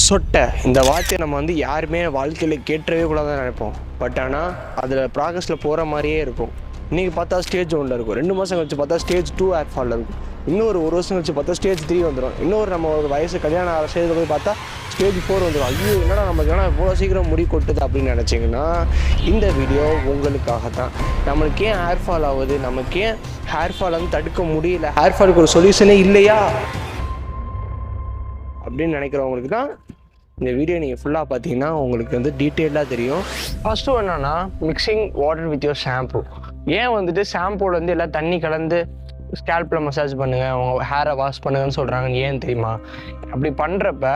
சொட்டை இந்த வார்த்தையை நம்ம வந்து யாருமே வாழ்க்கையில் கேட்டவே கூடாதுன்னு நினைப்போம். பட் ஆனால் அதில் ப்ராக்ரஸில் போகிற மாதிரியே இருக்கும். இன்றைக்கி பார்த்தா ஸ்டேஜ் 1 இருக்கும், 2 மாதம் கழிச்சு பார்த்தா ஸ்டேஜ் 2 ஹேர் ஃபாலில் இருக்கும், இன்னொரு 1 வருஷம் கழிச்சு பார்த்தா ஸ்டேஜ் 3 வந்துடும், இன்னொரு நம்ம ஒரு வயசு கல்யாணம் ஆகிற ஸ்டேஜில் போய் பார்த்தா ஸ்டேஜ் 4 வந்துடும். ஐயோ என்னடா நமக்கு ஏன்னா இவ்வளோ சீக்கிரம் முடி கொட்டுது அப்படின்னு நினச்சிங்கன்னா இந்த வீடியோ உங்களுக்காக தான். நம்மளுக்கு ஏன் ஹேர் ஃபால் ஆகுது, நமக்கு ஏன் ஹேர் ஃபால் வந்து தடுக்க முடியல, ஹேர் ஃபாலுக்கு ஒரு சொல்யூஷனே இல்லையா அப்படின்னு நினைக்கிறவங்களுக்கு தான் இந்த வீடியோ நீங்கள் ஃபுல்லாக பார்த்தீங்கன்னா உங்களுக்கு வந்து டீட்டெயிலாக தெரியும். ஃபஸ்ட்டு என்னன்னா mixing water with your shampoo. ஏன் வந்துட்டு ஷாம்பூவில் வந்து எல்லாம் தண்ணி கலந்து ஸ்கேல்பில் மசாஜ் பண்ணுங்கள், உங்கள் ஹேரை வாஷ் பண்ணுங்கன்னு சொல்கிறாங்கன்னு ஏன் தெரியுமா? அப்படி பண்ணுறப்ப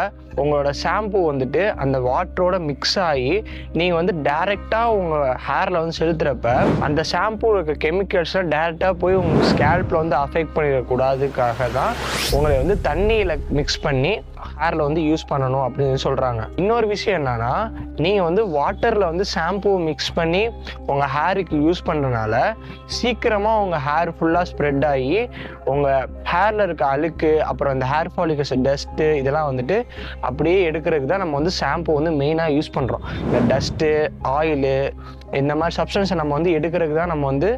உங்களோட ஷாம்பு வந்துட்டு அந்த வாட்டரோட மிக்ஸ் ஆகி நீங்கள் வந்து டைரெக்டாக உங்கள் ஹேரில் வந்து செலுத்துகிறப்ப அந்த ஷாம்பு இருக்க கெமிக்கல்ஸ்லாம் டைரெக்டாக போய் உங்கள் ஸ்கேல்பில் வந்து அஃபெக்ட் பண்ணிடக்கூடாதுக்காக தான் உங்களை வந்து தண்ணியில் மிக்ஸ் பண்ணி ஹேரில் வந்து யூஸ் பண்ணணும் அப்படின்னு சொல்கிறாங்க. இன்னொரு விஷயம் என்னன்னா, நீங்கள் வந்து வாட்டரில் வந்து ஷாம்பு மிக்ஸ் பண்ணி உங்கள் ஹேருக்கு யூஸ் பண்ணுறதுனால சீக்கிரமாக உங்கள் ஹேர் ஃபுல்லாக ஸ்ப்ரெட் ஆகி உங்கள் ஹேரில் இருக்க அழுக்கு, அப்புறம் இந்த ஹேர் ஃபாலிகல்ஸ் டஸ்ட்டு இதெல்லாம் வந்துட்டு அப்படியே எடுக்கிறதுக்கு தான் நம்ம வந்து ஷாம்பு வந்து மெயினாக யூஸ் பண்ணுறோம். இந்த டஸ்ட்டு, ஆயிலு, இந்த மாதிரி சப்ஸ்டன்ஸை நம்ம வந்து எடுக்கிறதுக்கு தான் நம்ம வந்து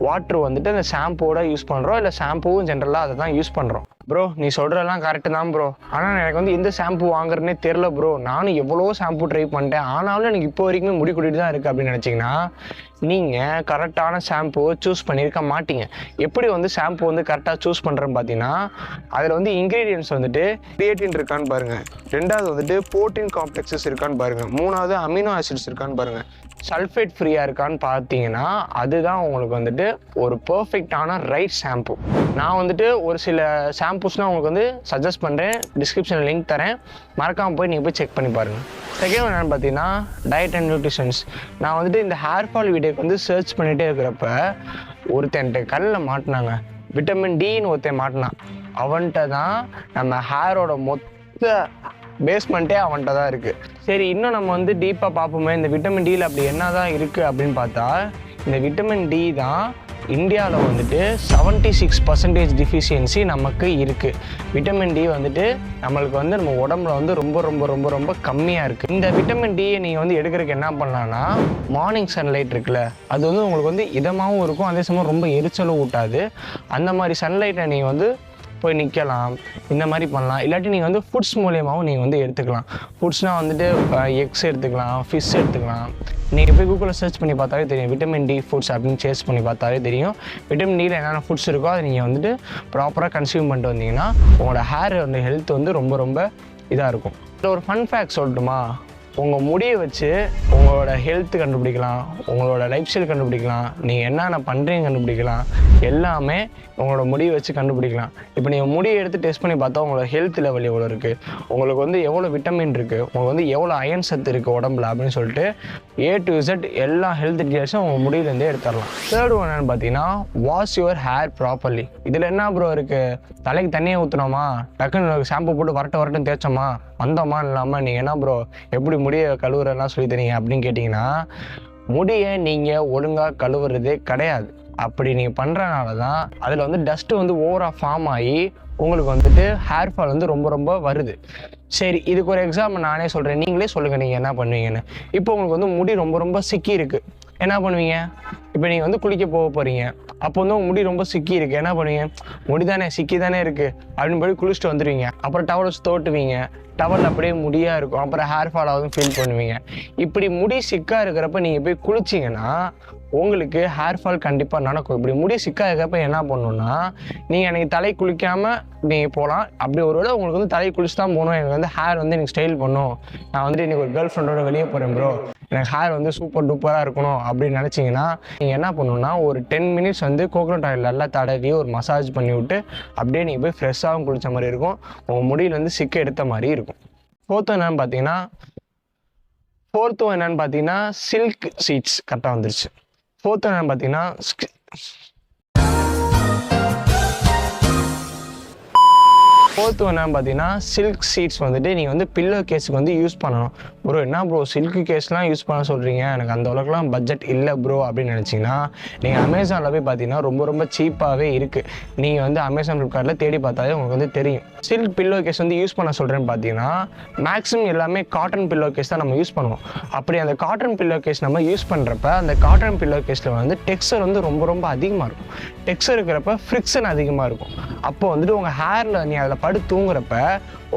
வாட்ரு வந்துட்டு அந்த ஷாம்புவோட யூஸ் பண்ணுறோம், இல்லை ஷாம்புவும் ஜென்ரலாக அதை தான் யூஸ் பண்ணுறோம். ப்ரோ நீ சொல்கிறதெல்லாம் கரெக்டு தான் ப்ரோ, ஆனால் எனக்கு வந்து எந்த ஷாம்பு வாங்குறதுனே தெரில ப்ரோ, நானும் எவ்வளோ ஷாம்பு ட்ரை பண்ணிட்டேன் ஆனாலும் எனக்கு இப்போ வரைக்குமே முடி கொட்டிட்டு தான் இருக்குது அப்படின்னு நினச்சிங்கன்னா நீங்கள் கரெக்டான ஷாம்புவை சூஸ் பண்ணியிருக்க மாட்டீங்க. எப்படி வந்து ஷாம்பு வந்து கரெக்டாக சூஸ் பண்ணுறேன்னு பார்த்தீங்கன்னா, அதில் வந்து இன்க்ரீடியன்ட்ஸ் வந்துட்டு கிரியேட்டின் இருக்கான்னு பாருங்கள், 2வது வந்துட்டு புரோட்டீன் காம்ப்ளெக்ஸஸ் இருக்கான்னு பாருங்கள், 3வது அமினோ ஆசிட்ஸ் இருக்கான்னு பாருங்கள், சல்ஃபேட் ஃப்ரீயாக இருக்கான்னு பார்த்தீங்கன்னா அதுதான் உங்களுக்கு வந்துட்டு ஒரு பர்ஃபெக்டான ரைட் ஷாம்பு. நான் வந்துட்டு ஒரு சில ஷாம்பூஸ்லாம் உங்களுக்கு வந்து சஜஸ்ட் பண்ணுறேன், டிஸ்கிரிப்ஷனில் லிங்க் தரேன், மறக்காமல் போய் நீங்கள் போய் செக் பண்ணி பாருங்கள். செகண்ட் என்னென்னு பார்த்தீங்கன்னா டயட் அண்ட் நியூட்ரிஷன்ஸ். நான் வந்துட்டு இந்த ஹேர் ஃபால் வீடியோக்கு வந்து சர்ச் பண்ணிகிட்டே இருக்கிறப்ப ஒருத்தன்ட்ட கண்ணில் மாட்டினாங்க, விட்டமின் டின்னு ஒருத்தன் மாட்டினான். அவன்கிட்ட தான் நம்ம ஹேரோட மொத்த பேஸ்மெண்ட்டே அவன்கிட்ட தான் இருக்குது. சரி இன்னும் நம்ம வந்து டீப்பாக பார்ப்போமே இந்த விட்டமின் டியில் அப்படி என்ன தான் இருக்குது அப்படின்னு பார்த்தா, இந்த விட்டமின் டி தான் இந்தியாவில் வந்துட்டு 76% டிஃபிஷியன்சி நமக்கு இருக்குது. விட்டமின் டி வந்துட்டு நம்மளுக்கு வந்து நம்ம உடம்புல வந்து ரொம்ப ரொம்ப ரொம்ப ரொம்ப கம்மியாக இருக்குது. இந்த விட்டமின் டியை நீங்கள் வந்து எடுக்கிறதுக்கு என்ன பண்ணலான்னா, மார்னிங் சன்லைட் இருக்குல்ல, அது வந்து உங்களுக்கு வந்து இதமாகவும் இருக்கும், அதே சமயம் ரொம்ப எரிச்சலும் ஊட்டாது. அந்த மாதிரி சன்லைட்டை நீங்கள் வந்து போய் நிற்கலாம், இந்த மாதிரி பண்ணலாம். இல்லாட்டி நீங்கள் வந்து ஃபுட்ஸ் மூலியமாகவும் நீங்கள் வந்து எடுத்துக்கலாம். ஃபுட்ஸ்னால் வந்துட்டு எக்ஸ் எடுத்துக்கலாம், ஃபிஷ் எடுத்துக்கலாம். நீங்கள் போய் கூகுளில் சர்ச் பண்ணி பார்த்தாலே தெரியும், விட்டமின் டி ஃபுட்ஸ் அப்படின்னு சர்ச் பண்ணி பார்த்தாலே தெரியும். விட்டமின் டியில் என்னென்ன ஃபுட்ஸ் இருக்கோ அதை நீங்கள் வந்துட்டு ப்ராப்பராக கன்சியூம் பண்ணிட்டு வந்தீங்கன்னா உங்களோட ஹேர் வந்து ஹெல்த் வந்து ரொம்ப ரொம்ப இதாக இருக்கும். இதில் ஒரு ஃபன் ஃபேக்ட் சொல்லட்டுமா? உங்கள் முடியை வச்சு உங்களோட ஹெல்த் கண்டுபிடிக்கலாம், உங்களோட லைஃப் ஸ்டைல் கண்டுபிடிக்கலாம், நீங்கள் என்னென்ன பண்ணுறீங்க கண்டுபிடிக்கலாம், எல்லாமே உங்களோட முடியை வச்சு கண்டுபிடிக்கலாம். இப்போ நீங்கள் முடியை எடுத்து டெஸ்ட் பண்ணி பார்த்தா உங்களோட ஹெல்த் லெவல் எவ்வளோ இருக்குது, உங்களுக்கு வந்து எவ்வளோ விட்டமின் இருக்குது, உங்களுக்கு வந்து எவ்வளோ அயன் சத்து இருக்குது உடம்புல அப்படின்னு சொல்லிட்டு A to Z எல்லா ஹெல்த் டீட்டெயில்ஸும் உங்கள் முடியிலேருந்தே எடுத்துடலாம். தேர்ட் ஒன் என்னென்னு பார்த்தீங்கன்னா வாஷ் யுவர் ஹேர் ப்ராப்பர்லி. இதில் என்ன ப்ரோ இருக்குது, தலைக்கு தண்ணியை ஊற்றினோமா, டக்குன்னு ஷாம்பு போட்டு வரட்டும் தேய்ச்சோமா வந்தோமா இல்லாமல் நீங்கள் என்ன ப்ரோ எப்படி முடியை கழுவுறதுலாம் சொல்லி தரீங்க அப்படின்னு கேட்டிங்கன்னா, முடியை நீங்கள் ஒழுங்காக கழுவுறதே கிடையாது. அப்படி நீங்கள் பண்ணுறனால தான் அதில் வந்து டஸ்ட்டு வந்து ஓவராக ஃபார்ம் ஆகி உங்களுக்கு வந்துட்டு ஹேர் ஃபால் வந்து ரொம்ப ரொம்ப வருது. சரி இதுக்கு ஒரு எக்ஸாம்பிள் நானே சொல்கிறேன், நீங்களே சொல்லுங்கள் நீங்கள் என்ன பண்ணுவீங்கன்னு. இப்போ உங்களுக்கு வந்து முடி ரொம்ப ரொம்ப சிக்கி இருக்குது, என்ன பண்ணுவீங்க? இப்போ நீங்கள் வந்து குளிக்க போகிறீங்க, அப்போ வந்து உங்கள் முடி ரொம்ப சிக்கி இருக்குது, என்ன பண்ணுவீங்க? முடி தானே சிக்கி தானே இருக்குது அப்படின்னு போய் குளிச்சுட்டு வந்துடுவீங்க. அப்புறம் டவல் வச்சு தோட்டுவீங்க, டவல் அப்படியே முடியாக இருக்கும், அப்புறம் ஹேர் ஃபால் ஆகுதுன்னு ஃபீல் பண்ணுவீங்க. இப்படி முடி சிக்காக இருக்கிறப்ப நீங்கள் போய் குளிச்சிங்கன்னா உங்களுக்கு ஹேர் ஃபால் கண்டிப்பாக நடக்கும். இப்படி முடி சிக்காக இருக்கிறப்ப என்ன பண்ணணுன்னா, நீங்கள் எனக்கு தலை குளிக்காமல் நீங்கள் போகலாம். அப்படி ஒரு வேளை உங்களுக்கு வந்து தலை குளிச்சு தான் போகணும், எனக்கு வந்து ஹேர் வந்து எனக்கு ஸ்டைல் பண்ணும், நான் வந்துட்டு இன்றைக்கி ஒரு கேர்ள் ஃப்ரெண்டோட வெளியே போகிறேன் ப்ரோ, எனக்கு ஹேர் வந்து சூப்பர் டூப்பராக இருக்கணும் அப்படின்னு நினச்சிங்கன்னா நீங்கள் என்ன பண்ணணுன்னா, ஒரு 10 மினிட்ஸ் வந்து கோகோனட் ஆயில் நல்லா தடவி ஒரு மசாஜ் பண்ணி விட்டு அப்படியே நீங்கள் போய் ஃப்ரெஷ்ஷாகவும் குளித்த மாதிரி இருக்கும், உங்கள் முடியில் வந்து சிக்க எடுத்த மாதிரி இருக்கும். ஃபோர்த்து என்னென்னு பார்த்தீங்கன்னா சில்க் சீட்ஸ் கரெக்டாக வந்துருச்சு. ஃபோர்த்து என்னென்னு பார்த்தீங்கன்னா 4th என்னன்னு பார்த்தீங்கன்னா சில்க் சீட்ஸ் வந்துட்டு நீங்கள் வந்து பில்லோ கேஸுக்கு வந்து யூஸ் பண்ணணும். ப்ரோ என்ன ப்ரோ சில்க் கேஸ்லாம் யூஸ் பண்ண சொல்கிறீங்க, எனக்கு அந்த அளவுக்குலாம் பட்ஜெட் இல்லை ப்ரோ அப்படின்னு நினச்சிங்கன்னா நீங்கள் அமேசானில் போய் பார்த்தீங்கன்னா ரொம்ப சீப்பாகவே இருக்குது. நீங்கள் வந்து அமேசான் ஃப்ளிப்கார்ட்டில் தேடி பார்த்தாலே உங்களுக்கு வந்து தெரியும். சில்க் பில்லோ கேஸ் வந்து யூஸ் பண்ண சொல்கிறேன்னு பார்த்தீங்கன்னா மேக்ஸிமம் எல்லாமே காட்டன் பில்லோ கேஸ் தான் நம்ம யூஸ் பண்ணுவோம். அப்படி அந்த காட்டன் பில்லோ கேஸ் நம்ம யூஸ் பண்ணுறப்ப அந்த காட்டன் பில்லோ கேஸில் வந்து டெக்ஸ்சர் வந்து ரொம்ப அதிகமாக இருக்கும். டெக்ஸ்சர் இருக்கிறப்ப ஃப்ரிக்ஷன் அதிகமாக இருக்கும். அப்போ வந்துட்டு உங்கள் ஹேரில் நீ அதில் படுத்து தூங்குறப்ப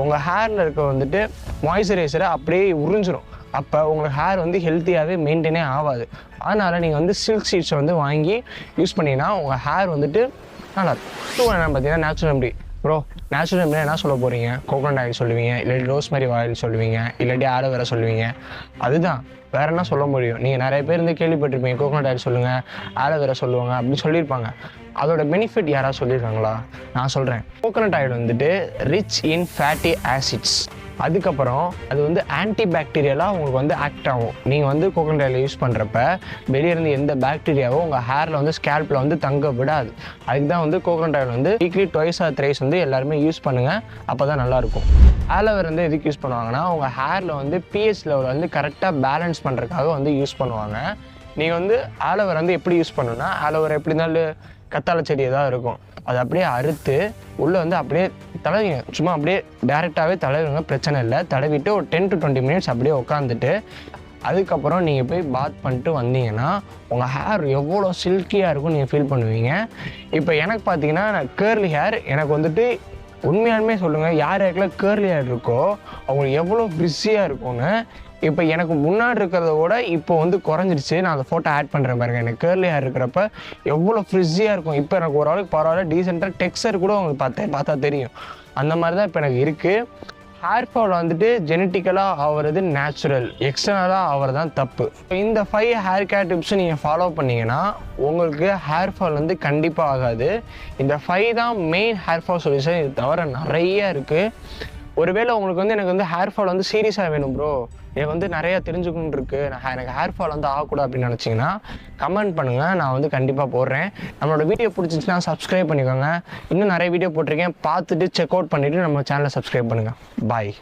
உங்கள் ஹேரில் இருக்க வந்துட்டு மாய்ஸ்சரைசரை அப்படியே உறிஞ்சிரும். அப்போ உங்களுக்கு ஹேர் வந்து ஹெல்த்தியாகவே மெயின்டைனே ஆகாது. அதனால் நீங்கள் வந்து சில்க் சீட்ஸை வந்து வாங்கி யூஸ் பண்ணிங்கன்னா உங்கள் ஹேர் வந்துட்டு நல்லாயிருக்கும். என்னென்னு பார்த்தீங்கன்னா natural remedy. Bro natural remedy என்ன சொல்ல போகிறீங்க? கோகோனட் ஆயில் சொல்லுவீங்க, இல்லாட்டி ரோஸ்மேரி ஆயில் சொல்லுவீங்க, இல்லாட்டி ஆலோவேரா சொல்லுவீங்க. அதுதான் வேறு என்ன சொல்ல முடியும்? நீங்கள் நிறைய பேர் வந்து கேள்விப்பட்டிருப்பீங்க கோகோனட் ஆயில் சொல்லுங்கள், ஆலோவேரா சொல்லுவாங்க அப்படின்னு சொல்லியிருப்பாங்க. அதோட பெனிஃபிட் யாராவது சொல்லியிருக்காங்களா? நான் சொல்கிறேன். கோகோனட் ஆயில் வந்துட்டு ரிச் இன் ஃபேட்டி ஆசிட்ஸ். அதுக்கப்புறம் அது வந்து ஆன்டி பாக்டீரியலாக உங்களுக்கு வந்து ஆக்ட் ஆகும். நீங்கள் வந்து கோகோனட் ஆயில் யூஸ் பண்ணுறப்ப வெளியிருந்து எந்த பாக்டீரியாவும் உங்கள் ஹேரில் வந்து ஸ்கேல்பில் வந்து தங்க விடாது. அதுக்கு தான் வந்து கோகோனட் ஆயில் வந்து வீக்லி 2 or 3 வந்து எல்லாருமே யூஸ் பண்ணுங்கள். அப்போ தான் நல்லாயிருக்கும். ஆலோவேரா வந்து எதுக்கு யூஸ் பண்ணுவாங்கன்னா உங்கள் ஹேரில் வந்து பிஹெச் லெவல் வந்து கரெக்டாக பேலன்ஸ் பண்ணுறதுக்காக வந்து யூஸ் பண்ணுவாங்க. நீங்கள் வந்து ஆலோவேரா வந்து எப்படி யூஸ் பண்ணணும்னா ஆலோவேரா எப்படி இருந்தாலும் கத்தாழை செடி தான் இருக்கும். அதை அப்படியே அறுத்து உள்ளே வந்து அப்படியே தடவிங்க. சும்மா அப்படியே டேரெக்டாகவே தடவிங்க, பிரச்சனை இல்லை. தடவிட்டு ஒரு 10 to 20 minutes அப்படியே உட்காந்துட்டு அதுக்கப்புறம் நீங்கள் போய் பாத் பண்ணிட்டு வந்தீங்கன்னா உங்கள் ஹேர் எவ்வளோ சில்கியாக இருக்கும் நீங்கள் ஃபீல் பண்ணுவீங்க. இப்போ எனக்கு பார்த்தீங்கன்னா கேர்லி ஹேர். எனக்கு வந்துட்டு உண்மையாலுமே சொல்லுங்கள், யார் யாருக்கெல்லாம் கேர்லி ஹேர் இருக்கோ அவங்களுக்கு எவ்வளோ பிஸியாக இருக்கும்னு. இப்போ எனக்கு முன்னாடி இருக்கிறத விட இப்போ வந்து குறைஞ்சிருச்சு. நான் அந்த ஃபோட்டோ ஆட் பண்ணுறேன் பாருங்க. எனக்கு கேர்லி ஹேர் இருக்கிறப்ப எவ்வளோ ஃப்ரிஸியாக இருக்கும். இப்போ எனக்கு ஓரளவுக்கு பரவாயில்ல, டீசெண்டாக டெக்ஸ்சர் கூட உங்களுக்கு பார்த்தா தெரியும். அந்த மாதிரி தான் இப்போ எனக்கு இருக்குது. ஹேர் ஃபால் வந்துட்டு ஜெனட்டிக்கலாக ஆகிறது நேச்சுரல், எக்ஸ்டர்னலாக ஆகிறது தான் தப்பு. இந்த 5 ஹேர் கேர் டிப்ஸை நீங்கள் ஃபாலோ பண்ணிங்கன்னா உங்களுக்கு ஹேர் ஃபால் வந்து கண்டிப்பாக ஆகாது. இந்த 5 தான் மெயின் ஹேர் ஃபால் சொல்யூஷன். இது தவிர நிறைய இருக்குது. ஒருவேளை உங்களுக்கு வந்து எனக்கு வந்து ஹேர் ஃபால் வந்து சீரியஸாக வேணும் ப்ரோ, எனக்கு வந்து நிறையா தெரிஞ்சுக்கணுன்னு இருக்குது, எனக்கு ஹேர் ஃபால் வந்து ஆகக்கூடாது அப்படின்னு நினச்சிங்கன்னா கமெண்ட் பண்ணுங்கள், நான் வந்து கண்டிப்பாக போடுறேன். நம்மளோட வீடியோ பிடிச்சிச்சுன்னா சப்ஸ்கிரைப் பண்ணிக்கோங்க. இன்னும் நிறைய வீடியோ போட்டிருக்கேன், பார்த்துட்டு செக் அவுட் பண்ணிவிட்டு நம்ம சேனலை சப்ஸ்கிரைப் பண்ணுங்கள். பாய்.